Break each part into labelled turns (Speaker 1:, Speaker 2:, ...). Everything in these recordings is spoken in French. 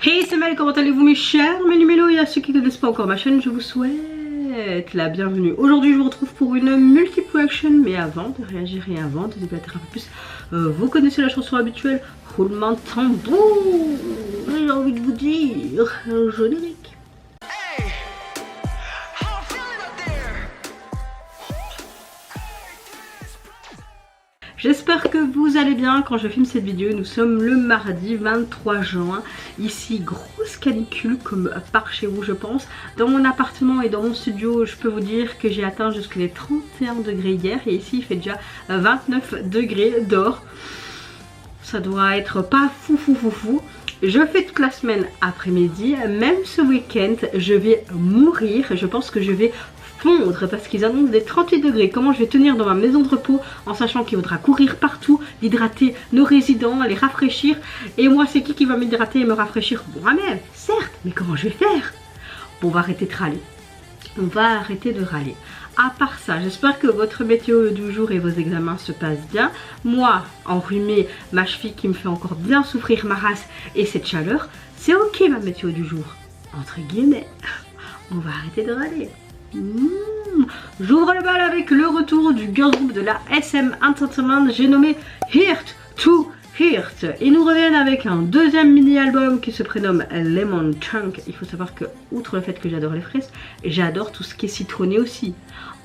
Speaker 1: Hey c'est Mel, comment allez-vous mes chers Mélu-Mélo, et à ceux qui ne connaissent pas encore ma chaîne, je vous souhaite la bienvenue. Aujourd'hui je vous retrouve pour une multiple action, mais avant de réagir et avant de débattre un peu plus, vous connaissez la chanson habituelle, roulement de tambour, j'ai envie de vous dire, générique. J'espère que vous allez bien quand je filme cette vidéo. Nous sommes le mardi 23 juin. Ici, grosse canicule comme par chez vous je pense. Dans mon appartement et dans mon studio, je peux vous dire que j'ai atteint jusqu'à les 31 degrés hier. Et ici, il fait déjà 29 degrés dehors. Ça doit être pas fou. Je fais toute la semaine après-midi. Même ce week-end, je vais mourir. Je pense que je vais fondre parce qu'ils annoncent des 38 degrés. Comment je vais tenir dans ma maison de repos en sachant qu'il faudra courir partout, hydrater nos résidents, les rafraîchir. Et moi, c'est qui va m'hydrater et me rafraîchir? Moi-même, certes, mais comment je vais faire? Bon, on va arrêter de râler. On va arrêter de râler. À part ça, j'espère que votre météo du jour et vos examens se passent bien. Moi, enrhumée, ma cheville qui me fait encore bien souffrir ma race et cette chaleur, c'est ok ma météo du jour. Entre guillemets, on va arrêter de râler. J'ouvre le bal avec le retour du girl group de la SM Entertainment, j'ai nommé Heart to Heart. Ils nous reviennent avec un deuxième mini-album qui se prénomme Lemon Chunk. Il faut savoir que, outre le fait que j'adore les fraises, j'adore tout ce qui est citronné aussi.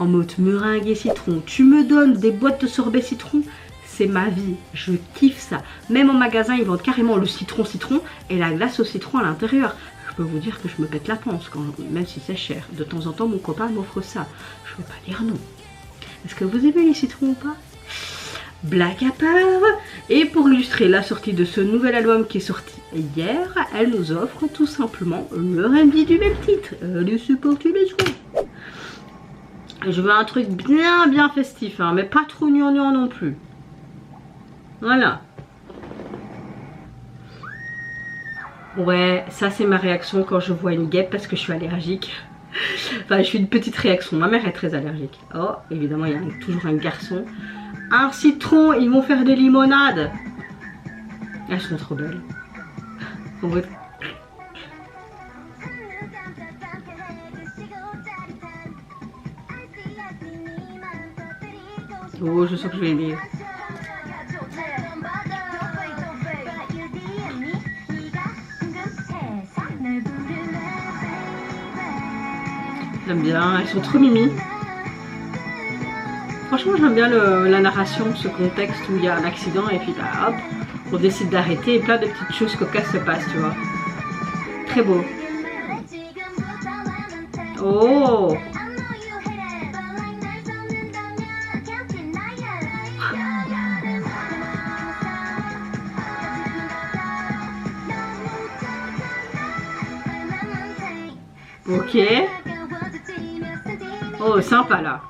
Speaker 1: En mode meringue et citron. Tu me donnes des boîtes de sorbet citron, c'est ma vie, je kiffe ça. Même en magasin, ils vendent carrément le citron et la glace au citron à l'intérieur. Je peux vous dire que je me pète la panse, même si c'est cher. De temps en temps, mon copain m'offre ça. Je ne peux pas dire non. Est-ce que vous aimez les citrons ou pas? Blague à part. Et pour illustrer la sortie de ce nouvel album qui est sorti hier, elle nous offre tout simplement le R&B du même titre. Le support tu les joues. Je veux un truc bien festif, hein, mais pas trop gnangnan non plus. Voilà. Ouais, ça c'est ma réaction quand je vois une guêpe parce que je suis allergique. Enfin, je suis une petite réaction. Ma mère est très allergique. Oh, évidemment, il y a toujours un garçon. Un citron, ils vont faire des limonades. Elles sont trop belles. Ouais. Oh, je sens que je vais aimer. J'aime bien, elles sont trop mimi. Franchement, j'aime bien la narration, ce contexte où il y a un accident et puis bah, hop, on décide d'arrêter et plein de petites choses cocasses se passent, tu vois. Très beau. Oh! Ok. Oh, sympa là.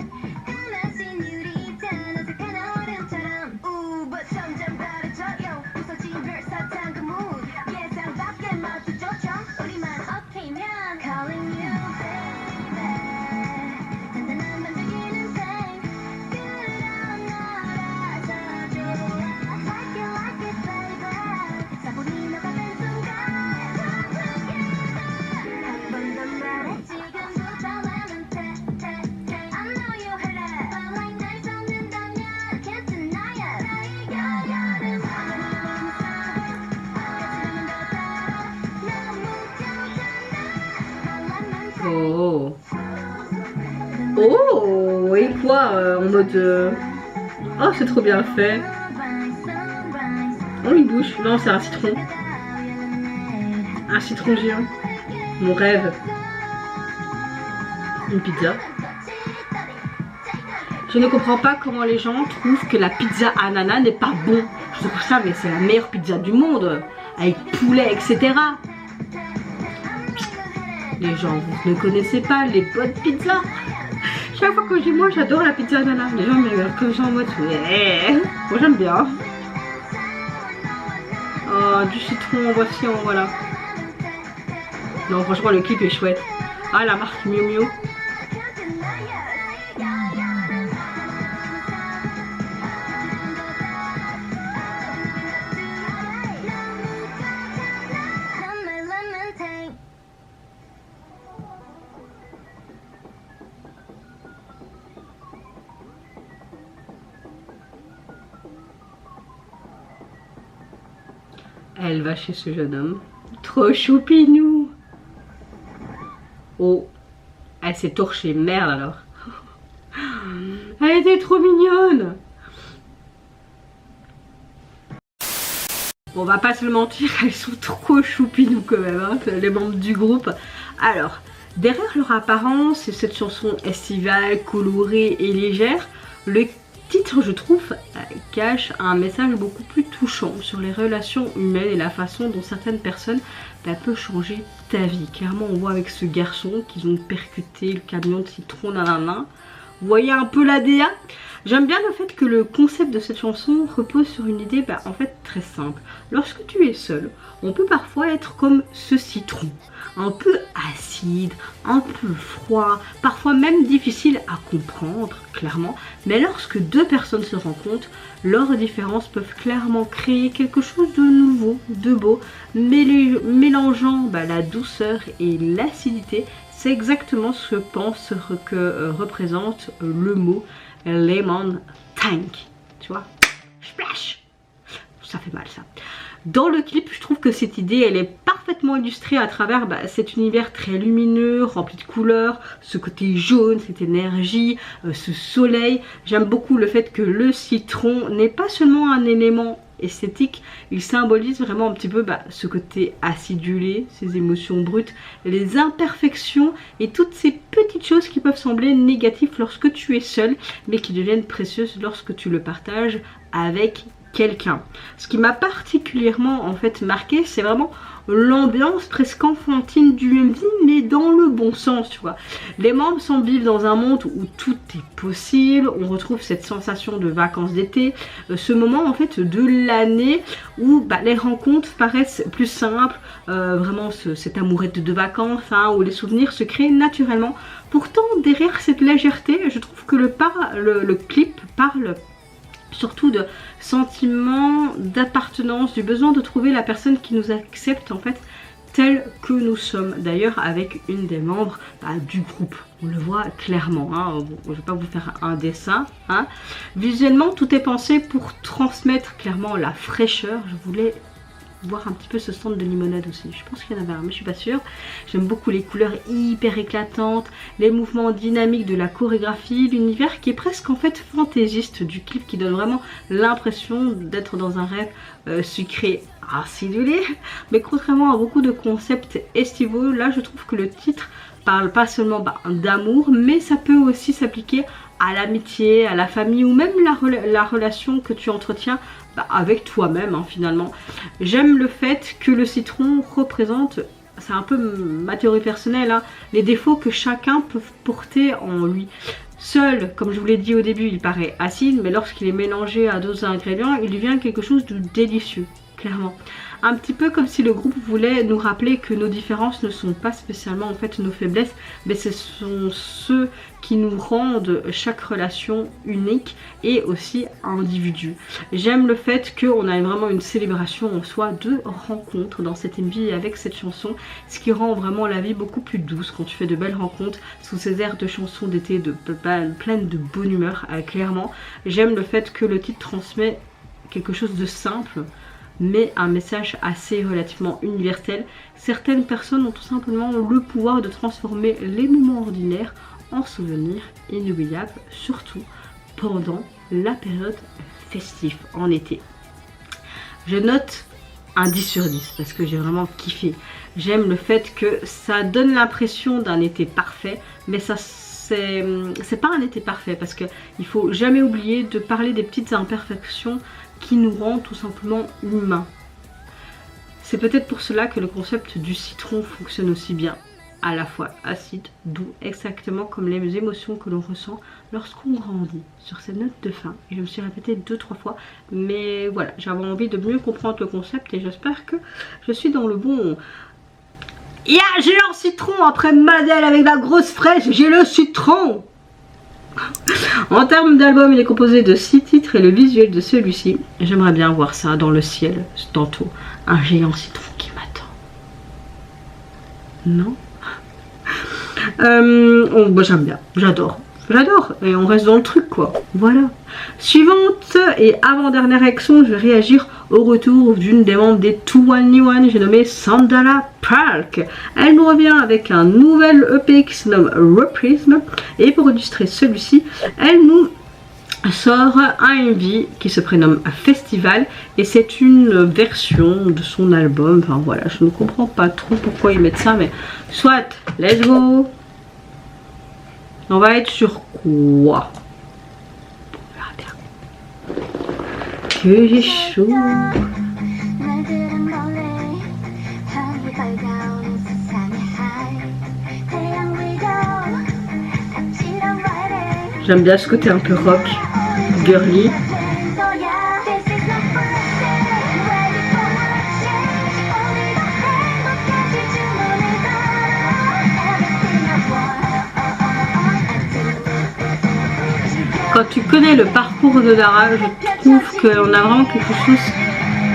Speaker 1: Oh. Oh, et quoi en mode... Oh, c'est trop bien fait. Oh, une bouche. Non, c'est un citron. Un citron géant. Mon rêve. Une pizza. Je ne comprends pas comment les gens trouvent que la pizza ananas n'est pas bon. Je trouve ça, mais c'est la meilleure pizza du monde. Avec poulet, etc. Les gens, vous ne connaissez pas les bonnes pizzas. Chaque fois que je dis moi j'adore la pizza ananas, les gens me regardent comme ça en mode ouais. Moi j'aime bien. Oh, du citron, en voici, en voilà. Non, franchement le clip est chouette. Ah, la marque Miu Miu. Elle va chez ce jeune homme. Trop choupinou. Oh, elle s'est torchée, merde alors. Elle était trop mignonne. Bon, on va pas se le mentir, elles sont trop choupinous quand même, hein, les membres du groupe. Alors, derrière leur apparence et cette chanson estivale, colorée et légère, le titre, je trouve, cache un message beaucoup plus touchant sur les relations humaines et la façon dont certaines personnes peuvent changer ta vie. Clairement, on voit avec ce garçon qu'ils ont percuté le camion de citron, nanana. Vous voyez un peu l'ADA. J'aime bien le fait que le concept de cette chanson repose sur une idée en fait très simple. Lorsque tu es seul, on peut parfois être comme ce citron. Un peu acide, un peu froid, parfois même difficile à comprendre, clairement. Mais lorsque deux personnes se rencontrent, leurs différences peuvent clairement créer quelque chose de nouveau, de beau, mélangeant la douceur et l'acidité. C'est exactement ce que pense que représente le mot Lemon Tank. Tu vois, splash, ça fait mal ça. Dans le clip, je trouve que cette idée, elle est parfaitement illustrée à travers cet univers très lumineux, rempli de couleurs, ce côté jaune, cette énergie, ce soleil. J'aime beaucoup le fait que le citron n'est pas seulement un élément esthétique, il symbolise vraiment un petit peu ce côté acidulé, ces émotions brutes, les imperfections et toutes ces petites choses qui peuvent sembler négatives lorsque tu es seul, mais qui deviennent précieuses lorsque tu le partages avec quelqu'un. Ce qui m'a particulièrement en fait marqué, c'est vraiment l'ambiance presque enfantine du MV, mais dans le bon sens, tu vois. Les membres semblent vivre dans un monde où tout est possible, on retrouve cette sensation de vacances d'été, ce moment en fait de l'année où les rencontres paraissent plus simples, vraiment cette amourette de vacances, hein, où les souvenirs se créent naturellement. Pourtant, derrière cette légèreté, je trouve que le clip parle surtout de sentiments d'appartenance, du besoin de trouver la personne qui nous accepte en fait tel que nous sommes. D'ailleurs avec une des membres du groupe, on le voit clairement, hein. Je ne vais pas vous faire un dessin, hein. Visuellement tout est pensé pour transmettre clairement la fraîcheur. Je voulais voir un petit peu ce stand de limonade aussi, je pense qu'il y en avait un mais je suis pas sûre. J'aime beaucoup les couleurs hyper éclatantes, les mouvements dynamiques de la chorégraphie, l'univers qui est presque en fait fantaisiste du clip, qui donne vraiment l'impression d'être dans un rêve sucré acidulé. Mais contrairement à beaucoup de concepts estivaux, là je trouve que le titre parle pas seulement d'amour, mais ça peut aussi s'appliquer à l'amitié, à la famille ou même la relation que tu entretiens avec toi-même, hein, finalement. J'aime le fait que le citron représente, c'est un peu ma théorie personnelle, hein, les défauts que chacun peut porter en lui. Seul, comme je vous l'ai dit au début, il paraît acide, mais lorsqu'il est mélangé à d'autres ingrédients, il devient quelque chose de délicieux, clairement. Un petit peu comme si le groupe voulait nous rappeler que nos différences ne sont pas spécialement en fait nos faiblesses, mais ce sont ceux qui nous rendent chaque relation unique et aussi individu. J'aime le fait qu'on a vraiment une célébration en soi de rencontres dans cette MV avec cette chanson, ce qui rend vraiment la vie beaucoup plus douce quand tu fais de belles rencontres sous ces airs de chansons d'été pleines de bonne humeur, clairement. J'aime le fait que le titre transmet quelque chose de simple, mais un message assez relativement universel. Certaines personnes ont tout simplement le pouvoir de transformer les moments ordinaires en souvenirs inoubliables, surtout pendant la période festive en été. Je note un 10 sur 10 parce que j'ai vraiment kiffé. J'aime le fait que ça donne l'impression d'un été parfait, mais ça c'est pas un été parfait parce que il faut jamais oublier de parler des petites imperfections qui nous rend tout simplement humains. C'est peut-être pour cela que le concept du citron fonctionne aussi bien, à la fois acide, doux, exactement comme les émotions que l'on ressent lorsqu'on grandit. Sur cette note de fin, et je me suis répétée 2-3 fois, mais voilà, j'avais envie de mieux comprendre le concept et j'espère que je suis dans le bon. Yeah, j'ai un citron après Madel avec la grosse fraise, j'ai le citron. En termes d'album, il est composé de 6 titres et le visuel de celui-ci, j'aimerais bien voir ça dans le ciel tantôt, un géant citron qui m'attend. Non? J'aime bien, j'adore. que j'adore. Et on reste dans le truc quoi. Voilà. Suivante et avant-dernière réaction, je vais réagir au retour d'une des membres des 2NE1, j'ai nommé Sandara Park. Elle nous revient avec un nouvel EP qui se nomme Reprise. Et pour illustrer celui-ci, elle nous sort un MV qui se prénomme Festival et c'est une version de son album. Enfin voilà, je ne comprends pas trop pourquoi ils mettent ça, mais soit, let's go. On va être sur quoi? On verra bien. Que j'ai chaud. J'aime bien ce côté un peu rock, girly. Quand tu connais le parcours de Dara, je trouve qu'on a vraiment quelque chose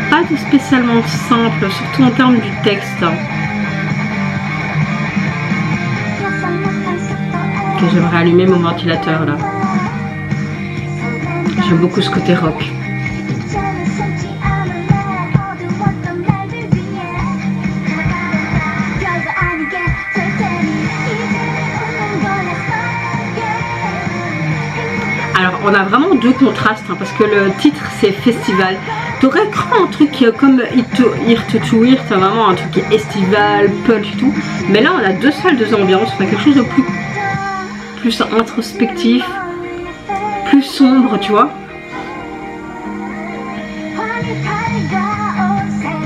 Speaker 1: pas de spécialement simple, surtout en termes du texte. Que j'aimerais allumer mon ventilateur là. J'aime beaucoup ce côté rock. Alors on a vraiment deux contrastes hein, parce que le titre c'est Festival. T'aurais cru un truc comme Heart to Heart, vraiment un truc qui est estival, punch et tout. Mais là on a deux salles, deux ambiances, on a quelque chose de plus introspectif, plus sombre, tu vois.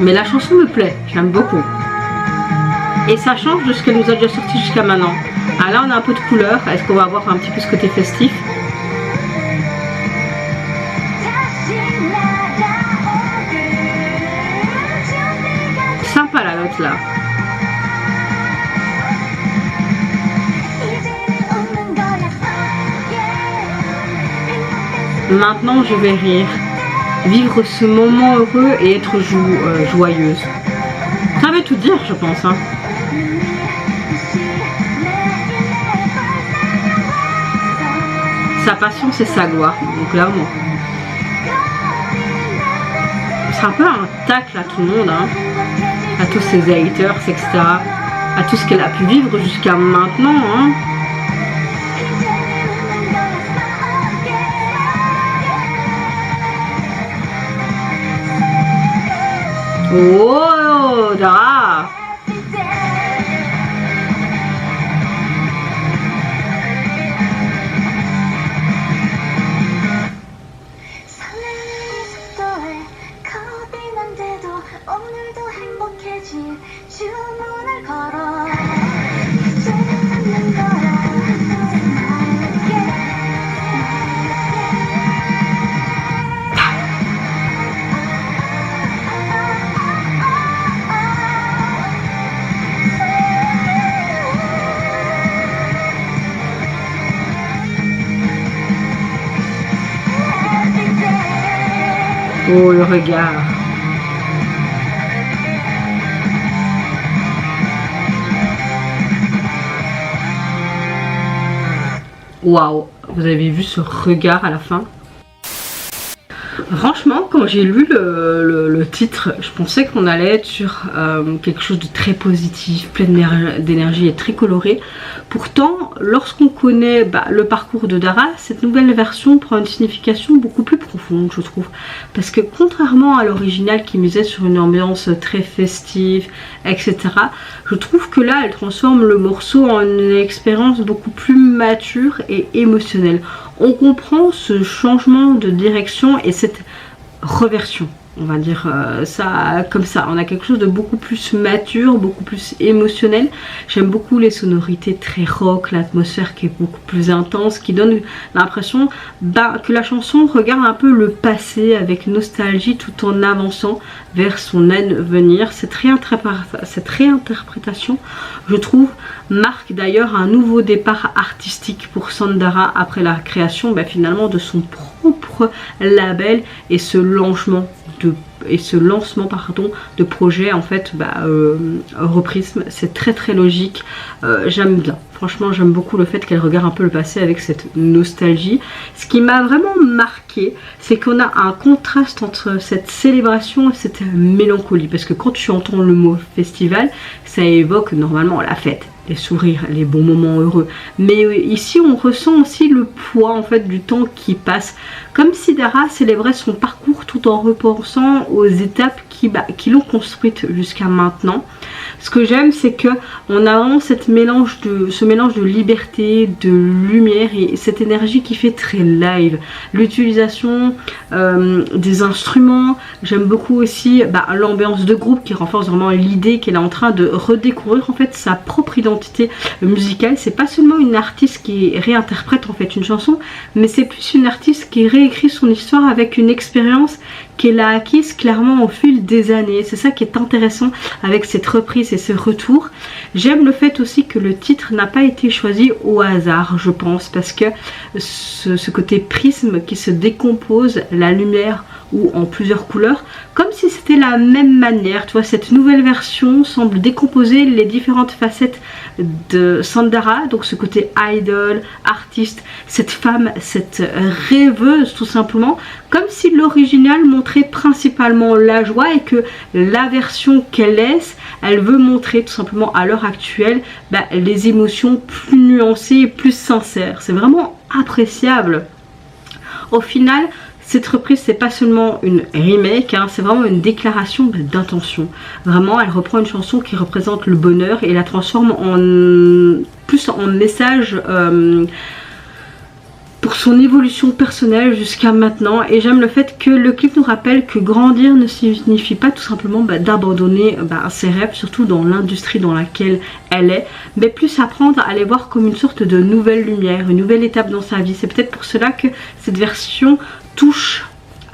Speaker 1: Mais la chanson me plaît, j'aime beaucoup. Et ça change de ce qu'elle nous a déjà sorti jusqu'à maintenant. Ah là on a un peu de couleur, est-ce qu'on va avoir un petit peu ce côté festif? Sympa la note là. Maintenant je vais rire, vivre ce moment heureux et être joyeuse. Ça veut tout dire je pense hein. Sa passion c'est sa gloire, donc clairement. C'est un peu un tacle à tout le monde hein. À tous ses haters etc. À tout ce qu'elle a pu vivre jusqu'à maintenant hein. Oh, Dara! Oh, le regard. Waouh, vous avez vu ce regard à la fin? Franchement, quand j'ai lu le titre, je pensais qu'on allait être sur quelque chose de très positif, plein d'énergie et très coloré. Pourtant, lorsqu'on connaît le parcours de Dara, cette nouvelle version prend une signification beaucoup plus profonde, je trouve. Parce que contrairement à l'original qui misait sur une ambiance très festive, etc., je trouve que là, elle transforme le morceau en une expérience beaucoup plus mature et émotionnelle. On comprend ce changement de direction et cette reversion, on va dire ça comme ça. On a quelque chose de beaucoup plus mature, beaucoup plus émotionnel. J'aime beaucoup les sonorités très rock, l'atmosphère qui est beaucoup plus intense, qui donne l'impression que la chanson regarde un peu le passé avec nostalgie tout en avançant vers son avenir. Cette réinterprétation, je trouve, marque d'ailleurs un nouveau départ artistique pour Sandara après la création finalement de son propre label et ce lancement et ce lancement pardon de projet en fait reprisme, c'est très logique. J'aime bien, franchement j'aime beaucoup le fait qu'elle regarde un peu le passé avec cette nostalgie. Ce qui m'a vraiment marqué, c'est qu'on a un contraste entre cette célébration et cette mélancolie, parce que quand tu entends le mot festival, ça évoque normalement la fête, les sourires, les bons moments heureux, mais ici on ressent aussi le poids en fait du temps qui passe, comme si Dara célébrait son parcours tout en repensant aux étapes qui l'ont construite jusqu'à maintenant. Ce que j'aime, c'est que on a vraiment ce mélange de liberté, de lumière et cette énergie qui fait très live. L'utilisation des instruments, j'aime beaucoup aussi l'ambiance de groupe qui renforce vraiment l'idée qu'elle est en train de redécouvrir en fait sa propre identité musicale. C'est pas seulement une artiste qui réinterprète en fait une chanson, mais c'est plus une artiste qui réécrit son histoire avec une expérience qu'elle a acquise clairement au fil des années. C'est ça qui est intéressant avec cette reprise et ce retour. J'aime le fait aussi que le titre n'a pas été choisi au hasard, je pense, parce que ce côté prisme qui se décompose, la lumière ou en plusieurs couleurs, comme si c'était la même manière. Tu vois, cette nouvelle version semble décomposer les différentes facettes de Sandara, donc ce côté idol, artiste, cette femme, cette rêveuse tout simplement, comme si l'original montrait principalement la joie et que la version qu'elle laisse, elle veut montrer tout simplement à l'heure actuelle les émotions plus nuancées et plus sincères. C'est vraiment appréciable. Au final, cette reprise, c'est pas seulement une remake, hein, c'est vraiment une déclaration d'intention. Vraiment, elle reprend une chanson qui représente le bonheur et la transforme plus en message pour son évolution personnelle jusqu'à maintenant. Et j'aime le fait que le clip nous rappelle que grandir ne signifie pas tout simplement d'abandonner ses rêves, surtout dans l'industrie dans laquelle elle est, mais plus apprendre à les voir comme une sorte de nouvelle lumière, une nouvelle étape dans sa vie. C'est peut-être pour cela que cette version touche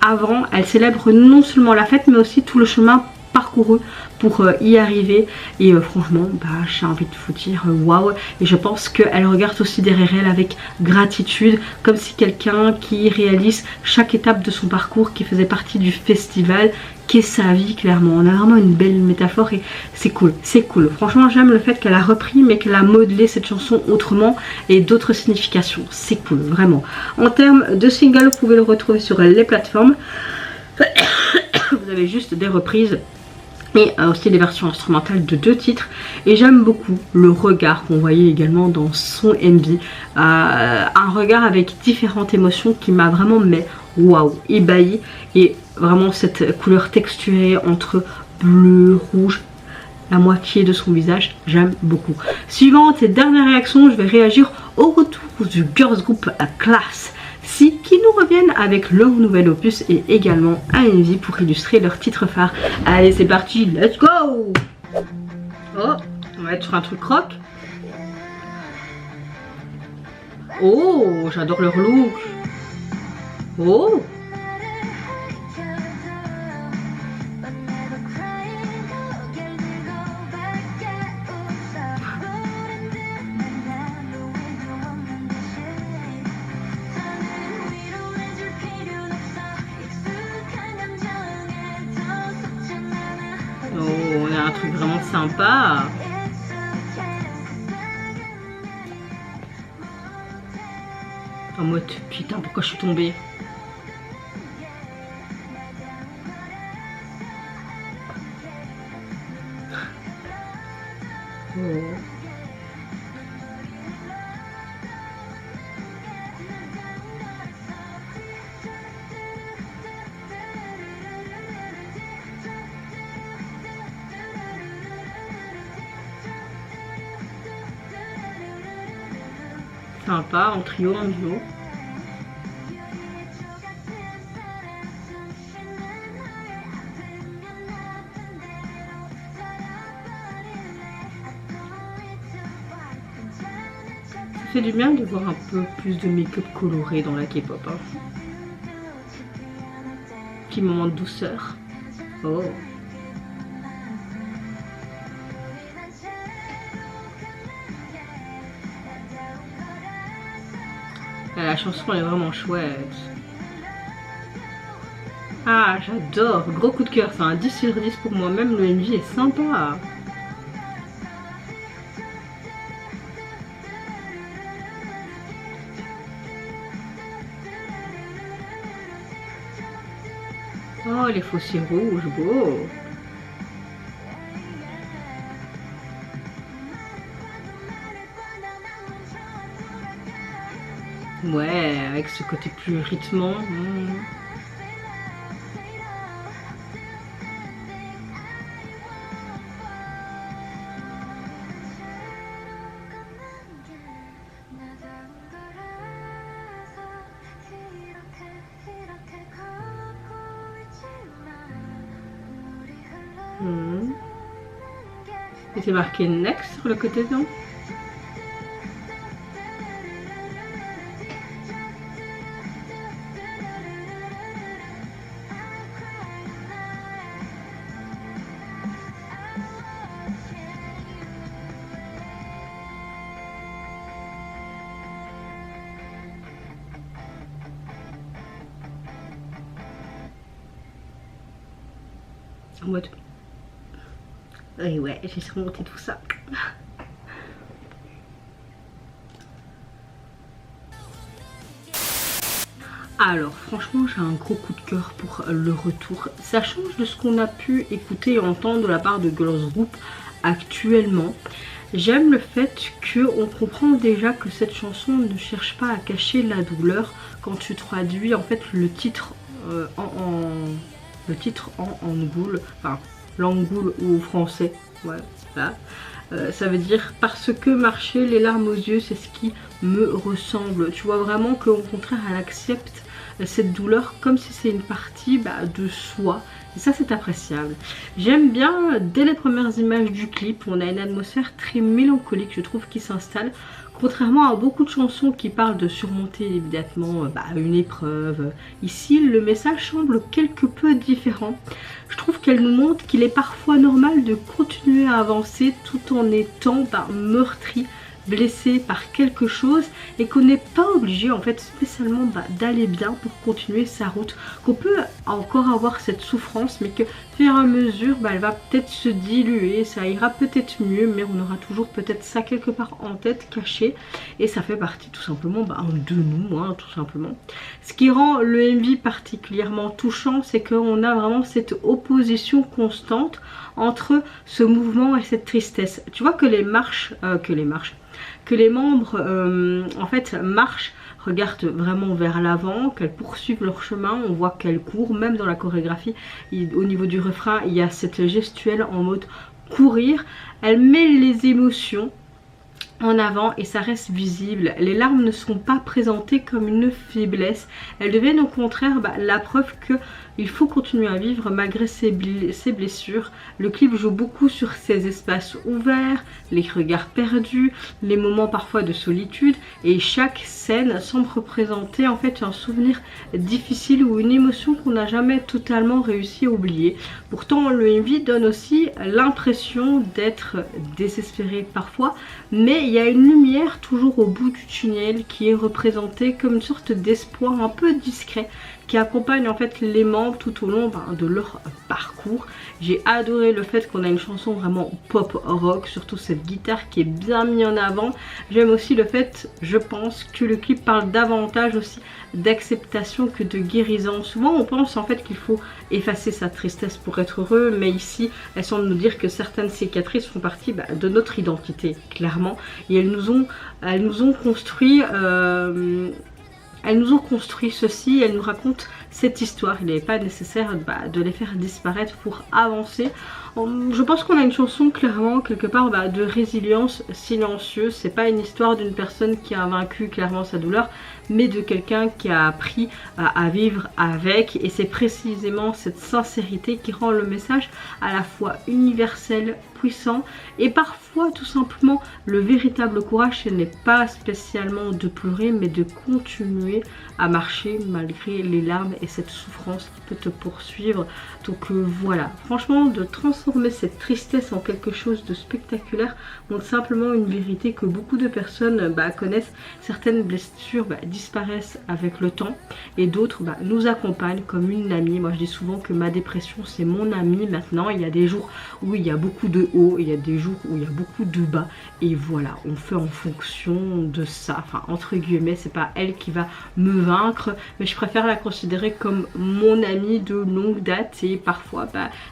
Speaker 1: avant, elle célèbre non seulement la fête mais aussi tout le chemin parcouru pour y arriver. Et franchement j'ai envie de vous dire waouh. Et je pense qu'elle regarde aussi derrière elle avec gratitude, comme si quelqu'un qui réalise chaque étape de son parcours qui faisait partie du festival qu'est sa vie. Clairement on a vraiment une belle métaphore et c'est cool, c'est cool. Franchement j'aime le fait qu'elle a repris mais qu'elle a modelé cette chanson autrement et d'autres significations. C'est cool vraiment. En termes de single, vous pouvez le retrouver sur les plateformes. Vous avez juste des reprises et aussi des versions instrumentales de 2 titres. Et j'aime beaucoup le regard qu'on voyait également dans son MV, un regard avec différentes émotions qui m'a vraiment waouh, ébahi. Et vraiment cette couleur texturée entre bleu, rouge, la moitié de son visage, j'aime beaucoup. Suivante et dernière réaction, je vais réagir au retour du girls group Class qui nous reviennent avec leur nouvel opus et également un MV pour illustrer leur titre phare. Allez c'est parti, let's go. Oh, on va être sur un truc rock. Oh, j'adore leur look. Oh. On a un truc vraiment sympa. En mode putain pourquoi je suis tombée. Oh. Sympa, en trio, en duo. Ça fait du bien de voir un peu plus de make-up coloré dans la K-pop. Hein. Petit moment de douceur. Oh. La chanson elle est vraiment chouette. Ah, j'adore, gros coup de cœur, c'est un 10 sur 10 pour moi, même le MV est sympa. Oh, les fossiles rouges, beau. Ouais, avec ce côté plus rythmant. Et c'est marqué Next sur le côté, non? En mode... Et ouais, j'ai surmonté tout ça. Alors franchement j'ai un gros coup de cœur pour le retour. Ça change de ce qu'on a pu écouter et entendre de la part de Girls Group actuellement. J'aime le fait qu'on comprend déjà que cette chanson ne cherche pas à cacher la douleur quand tu traduis en fait le titre en angoule, enfin l'angoule ou français, ouais, là. Ça veut dire parce que marcher les larmes aux yeux c'est ce qui me ressemble. Tu vois vraiment qu'au contraire elle accepte cette douleur comme si c'est une partie de soi. Et ça c'est appréciable. J'aime bien dès les premières images du clip, on a une atmosphère très mélancolique je trouve qui s'installe. Contrairement à beaucoup de chansons qui parlent de surmonter évidemment une épreuve, ici le message semble quelque peu différent. Je trouve qu'elle nous montre qu'il est parfois normal de continuer à avancer tout en étant meurtri, blessé par quelque chose et qu'on n'est pas obligé en fait spécialement d'aller bien pour continuer sa route, qu'on peut encore avoir cette souffrance mais que au fur et à mesure elle va peut-être se diluer, ça ira peut-être mieux mais on aura toujours peut-être ça quelque part en tête caché et ça fait partie tout simplement de nous tout simplement. Ce qui rend le MV particulièrement touchant c'est qu'on a vraiment cette opposition constante entre ce mouvement et cette tristesse. Tu vois que les membres en fait marchent, regardent vraiment vers l'avant, qu'elles poursuivent leur chemin, on voit qu'elles courent, même dans la chorégraphie, au niveau du refrain, il y a cette gestuelle en mode courir, elle met les émotions en avant et ça reste visible. Les larmes ne sont pas présentées comme une faiblesse, elles deviennent au contraire la preuve que il faut continuer à vivre malgré ses blessures. Le clip joue beaucoup sur ces espaces ouverts, les regards perdus, les moments parfois de solitude et chaque scène semble représenter en fait un souvenir difficile ou une émotion qu'on n'a jamais totalement réussi à oublier. Pourtant le MV donne aussi l'impression d'être désespéré parfois, mais il y a une lumière toujours au bout du tunnel qui est représentée comme une sorte d'espoir un peu discret qui accompagne en fait les membres tout au long de leur parcours. J'ai adoré le fait qu'on a une chanson vraiment pop rock, surtout cette guitare qui est bien mise en avant. J'aime aussi le fait, je pense, que le clip parle davantage aussi d'acceptation que de guérison. Souvent on pense en fait qu'il faut effacer sa tristesse pour être heureux, mais ici elle semble nous dire que certaines cicatrices font partie de notre identité, clairement, et elles nous ont construit ceci, elles nous racontent cette histoire. Il n'est pas nécessaire de les faire disparaître pour avancer. Je pense qu'on a une chanson clairement quelque part de résilience silencieuse. C'est pas une histoire d'une personne qui a vaincu clairement sa douleur, mais de quelqu'un qui a appris à vivre avec. Et c'est précisément cette sincérité qui rend le message à la fois universel, puissant et parfois tout simplement le véritable courage. Ce n'est pas spécialement de pleurer mais de continuer à marcher malgré les larmes et cette souffrance qui peut te poursuivre. Donc voilà, franchement de transcender transformer cette tristesse en quelque chose de spectaculaire montre simplement une vérité que beaucoup de personnes connaissent. Certaines blessures disparaissent avec le temps et d'autres nous accompagnent comme une amie. Moi je dis souvent que ma dépression c'est mon amie maintenant. Il y a des jours où il y a beaucoup de hauts, il y a des jours où il y a beaucoup de bas et voilà, on fait en fonction de ça. Enfin entre guillemets, c'est pas elle qui va me vaincre, mais je préfère la considérer comme mon amie de longue date et parfois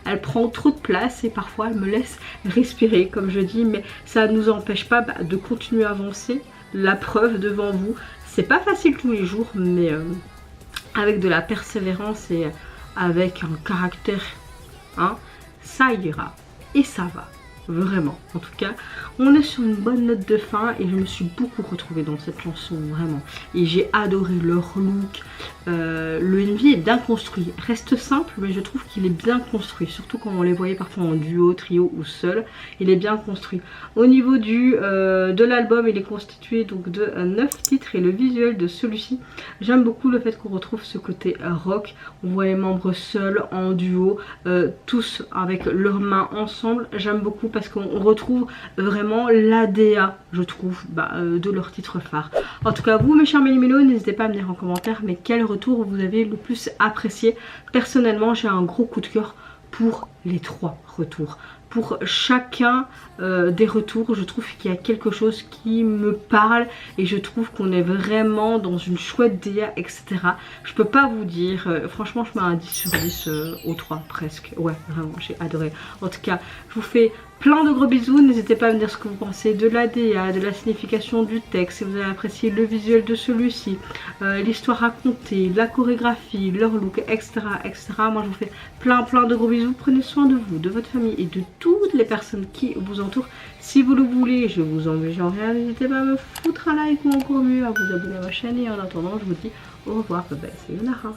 Speaker 1: elle prend trop de place et parfois elle me laisse respirer comme je dis, mais ça ne nous empêche pas de continuer à avancer. La preuve devant vous, c'est pas facile tous les jours, mais avec de la persévérance et avec un caractère, ça ira et ça va. Vraiment, en tout cas, on est sur une bonne note de fin et je me suis beaucoup retrouvée dans cette chanson, vraiment. Et j'ai adoré leur look. Le MV est bien construit, reste simple, mais je trouve qu'il est bien construit, surtout quand on les voyait parfois en duo, trio ou seul. Il est bien construit. Au niveau de l'album, il est constitué donc de 9 titres et le visuel de celui-ci, j'aime beaucoup le fait qu'on retrouve ce côté rock. On voit les membres seuls, en duo, tous avec leurs mains ensemble. J'aime beaucoup parce qu'on retrouve vraiment l'ADA, je trouve, de leur titre phare. En tout cas, vous mes chers Méli-Mélos, n'hésitez pas à me dire en commentaire mais quel retour vous avez le plus apprécié. Personnellement, j'ai un gros coup de cœur pour les 3 retours. Pour chacun des retours, je trouve qu'il y a quelque chose qui me parle et je trouve qu'on est vraiment dans une chouette DA, etc. Je peux pas vous dire, franchement je mets un 10 sur 10 aux 3 presque. Ouais, vraiment, j'ai adoré. En tout cas, je vous fais plein de gros bisous. N'hésitez pas à me dire ce que vous pensez de la DA, de la signification du texte, si vous avez apprécié le visuel de celui-ci, l'histoire racontée, la chorégraphie, leur look, etc., etc. Moi je vous fais plein de gros bisous. Prenez soin de vous, de votre famille et de toutes les personnes qui vous entourent. Si vous le voulez, je vous engage en rien. N'hésitez pas à me foutre un like ou encore mieux à vous abonner à ma chaîne. Et en attendant, je vous dis au revoir. Bye bye, c'est Yonara.